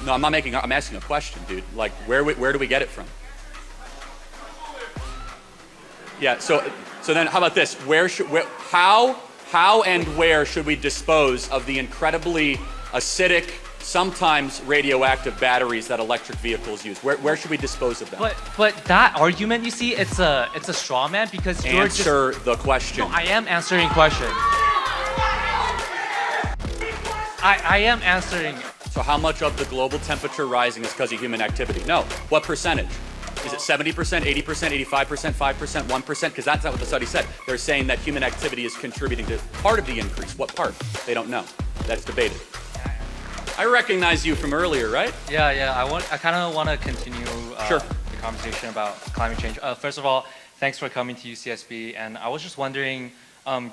No, I'm not making. I'm asking a question, dude. Like, where do we get it from? Yeah. So then, how about this? How and where should we dispose of the incredibly acidic, sometimes radioactive batteries that electric vehicles use? Where should we dispose of them? But that argument, you see, it's a straw man because you're Answer the question. No, I am answering question. I am answering. So how much of the global temperature rising is because of human activity? No. What percentage? Is it 70%, 80%, 85%, 5%, 1%? Because that's not what the study said. They're saying that human activity is contributing to part of the increase. What part? They don't know. That's debated. I recognize you from earlier, right? Yeah. I kind of want to continue Sure. the conversation about climate change. First of all, thanks for coming to UCSB. And I was just wondering,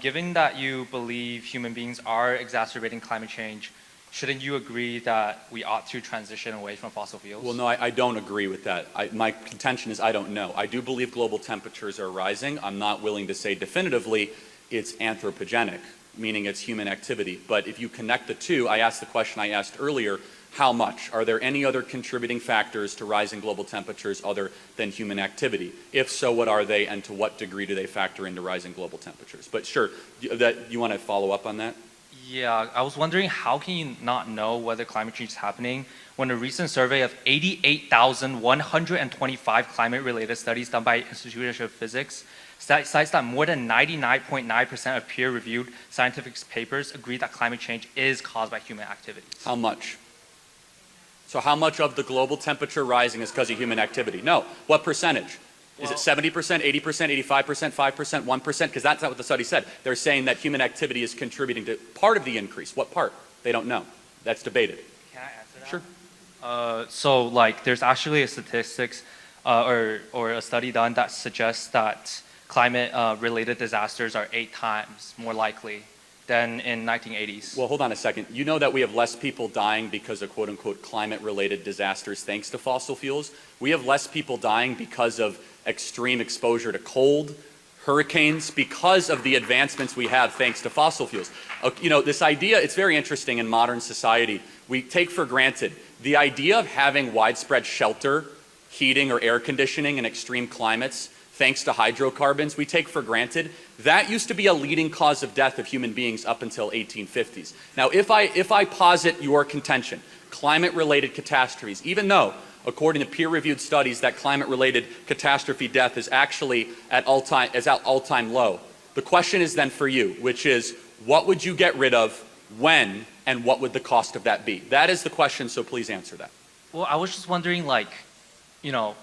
given that you believe human beings are exacerbating climate change, shouldn't you agree that we ought to transition away from fossil fuels? Well, no, I don't agree with that. My contention is I don't know. I do believe global temperatures are rising. I'm not willing to say definitively it's anthropogenic, meaning it's human activity. But if you connect the two, I asked the question I asked earlier, how much? Are there any other contributing factors to rising global temperatures other than human activity? If so, what are they, and to what degree do they factor into rising global temperatures? But sure, you want to follow up on that? Yeah, I was wondering, how can you not know whether climate change is happening when a recent survey of 88,125 climate-related studies done by Institute of Physics cites that more than 99.9% of peer-reviewed scientific papers agree that climate change is caused by human activities? How much? So how much of the global temperature rising is because of human activity? No. What percentage? Is it 70%, 80%, 85%, 5%, 1%? Because that's not what the study said. They're saying that human activity is contributing to part of the increase. What part? They don't know. That's debated. Can I answer that? Sure. So like there's actually a statistics or a study done that suggests that climate related disasters are 8 times more likely than in 1980s. Well, hold on a second. You know that we have less people dying because of quote unquote climate related disasters thanks to fossil fuels. We have less people dying because of extreme exposure to cold, hurricanes, because of the advancements we have thanks to fossil fuels. You know, this idea, it's very interesting in modern society. We take for granted the idea of having widespread shelter, heating, or air conditioning in extreme climates thanks to hydrocarbons, we take for granted. That used to be a leading cause of death of human beings up until 1850s. Now, if I posit your contention, climate-related catastrophes, even though, according to peer-reviewed studies, that climate-related catastrophe death is actually at all-time low, the question is then for you, which is, what would you get rid of, when, and what would the cost of that be? That is the question, so please answer that. Well, I was just wondering, like, you know,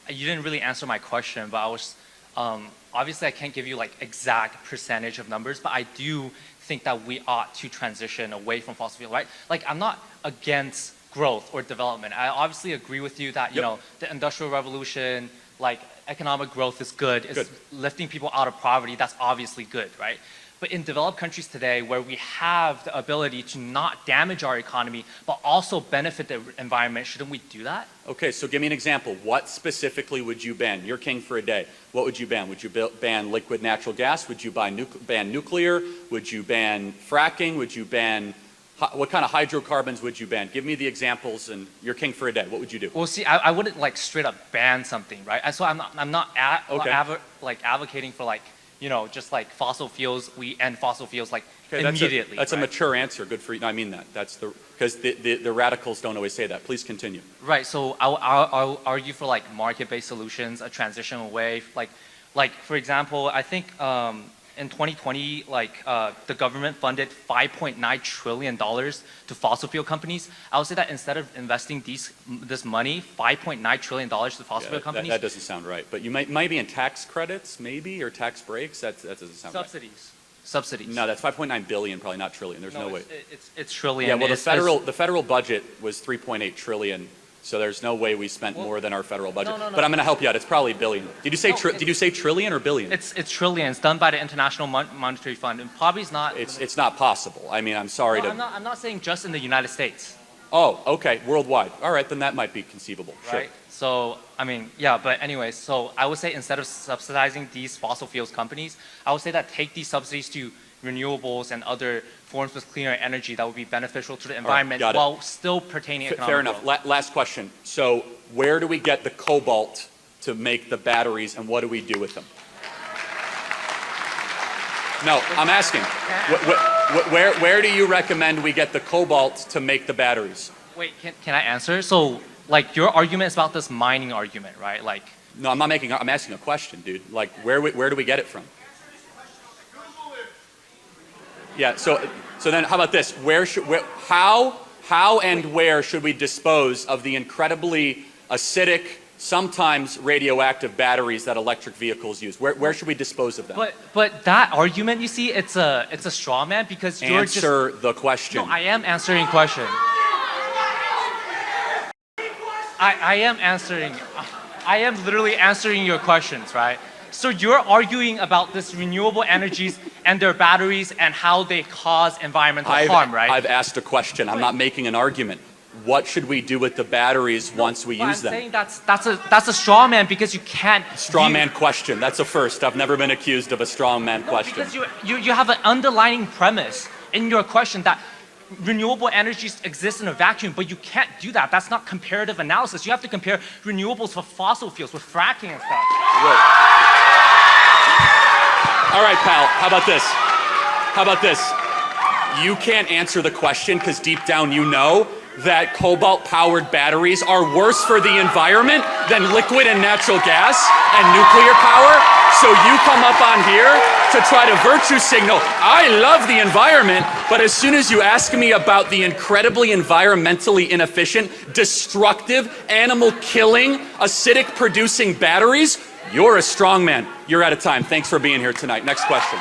you didn't really answer my question, but I was, obviously I can't give you like exact percentage of numbers, but I do think that we ought to transition away from fossil fuel, right? Like, I'm not against growth or development. I obviously agree with you that, you know, the Industrial Revolution, like economic growth is good. It's lifting people out of poverty. That's obviously good, right? But in developed countries today, where we have the ability to not damage our economy, but also benefit the environment, shouldn't we do that? Okay, so give me an example. What specifically would you ban? You're king for a day. What would you ban? Would you ban liquid natural gas? Would you ban nuclear? Would you ban fracking? Would you ban, what kind of hydrocarbons would you ban? Give me the examples, and you're king for a day. What would you do? Well, see, I wouldn't like straight up ban something, right? And so I'm not advocating for like, you know, just like fossil fuels, we end fossil fuels like immediately. That's right? a mature answer. Good for you. No, I mean that. That's because the radicals don't always say that. Please continue. Right. So I'll argue for like market-based solutions, a transition away. Like for example, I think in 2020, like the government funded $5.9 trillion to fossil fuel companies. I would say that instead of investing this money, $5.9 trillion to fossil fuel companies. That doesn't sound right. But you might be in tax credits, maybe, or tax breaks. That doesn't sound right. Subsidies. No, that's 5.9 billion, probably not trillion. There's no way. It's trillion. Yeah, well, the federal budget was 3.8 trillion. So there's no way we spent more than our federal budget. No. But I'm going to help you out. It's probably billion. Did you say trillion or billion? It's trillion. It's done by the International Monetary Fund, and probably is not. It's not possible. I mean, I'm sorry to. I'm not saying just in the United States. Oh, okay, worldwide. All right, then that might be conceivable. Sure. Right. So I mean, yeah. But anyway, so I would say instead of subsidizing these fossil fuels companies, I would say that take these subsidies to renewables and other forms with cleaner energy that would be beneficial to the environment got it. while still pertaining economic Fair enough. growth. Last question. So where do we get the cobalt to make the batteries, and what do we do with them? No, I'm asking. Where do you recommend we get the cobalt to make the batteries? Wait, can I answer? So, like, your argument is about this mining argument, right? Like, No, I'm asking a question, dude. Like, where do we get it from? Yeah. So then, how about this? How and where should we dispose of the incredibly acidic, sometimes radioactive batteries that electric vehicles use? Where should we dispose of them? but that argument, you see, it's a straw man because you're just. Answer the question. No, I am answering question. I am answering. I am literally answering your questions, right? So you're arguing about this renewable energies and their batteries and how they cause environmental harm, right? I've asked a question. I'm not making an argument. What should we do with the batteries once we use them? I'm saying that's a straw man because you can't. Straw man question. That's a first. I've never been accused of a straw man question. Because you have an underlying premise in your question that renewable energies exist in a vacuum, but you can't do that. That's not comparative analysis. You have to compare renewables with fossil fuels, with fracking and stuff. Right. All right, pal. How about this? How about this? You can't answer the question because deep down you know that cobalt-powered batteries are worse for the environment than liquid and natural gas and nuclear power. So you come up on here to try to virtue signal, I love the environment, but as soon as you ask me about the incredibly environmentally inefficient, destructive, animal-killing, acidic-producing batteries, you're a strongman. You're out of time. Thanks for being here tonight. Next question.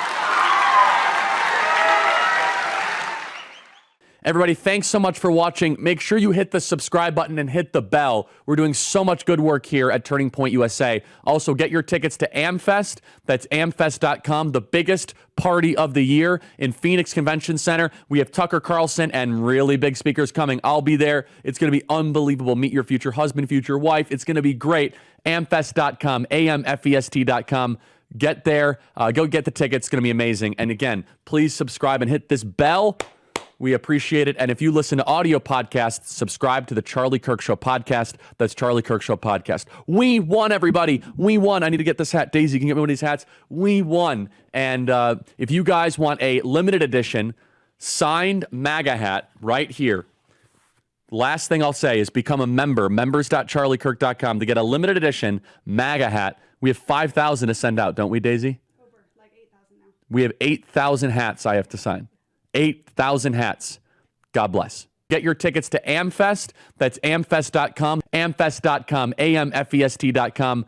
Everybody, thanks so much for watching. Make sure you hit the subscribe button and hit the bell. We're doing so much good work here at Turning Point USA. Also, get your tickets to AmFest. That's amfest.com, the biggest party of the year in Phoenix Convention Center. We have Tucker Carlson and really big speakers coming. I'll be there. It's going to be unbelievable. Meet your future husband, future wife. It's going to be great. amfest.com, amfest.com. Get there. Go get the tickets. It's going to be amazing. And again, please subscribe and hit this bell. We appreciate it. And if you listen to audio podcasts, subscribe to the Charlie Kirk Show podcast. That's Charlie Kirk Show podcast. We won, everybody. We won. I need to get this hat. Daisy, can you get me one of these hats? We won. And if you guys want a limited edition signed MAGA hat right here, last thing I'll say is become a member, members.charliekirk.com to get a limited edition MAGA hat. We have 5,000 to send out, don't we, Daisy? Over, like 8,000 now. We have 8,000 hats I have to sign. 8,000 hats. God bless. Get your tickets to AmFest. That's amfest.com, amfest.com, amfest.com.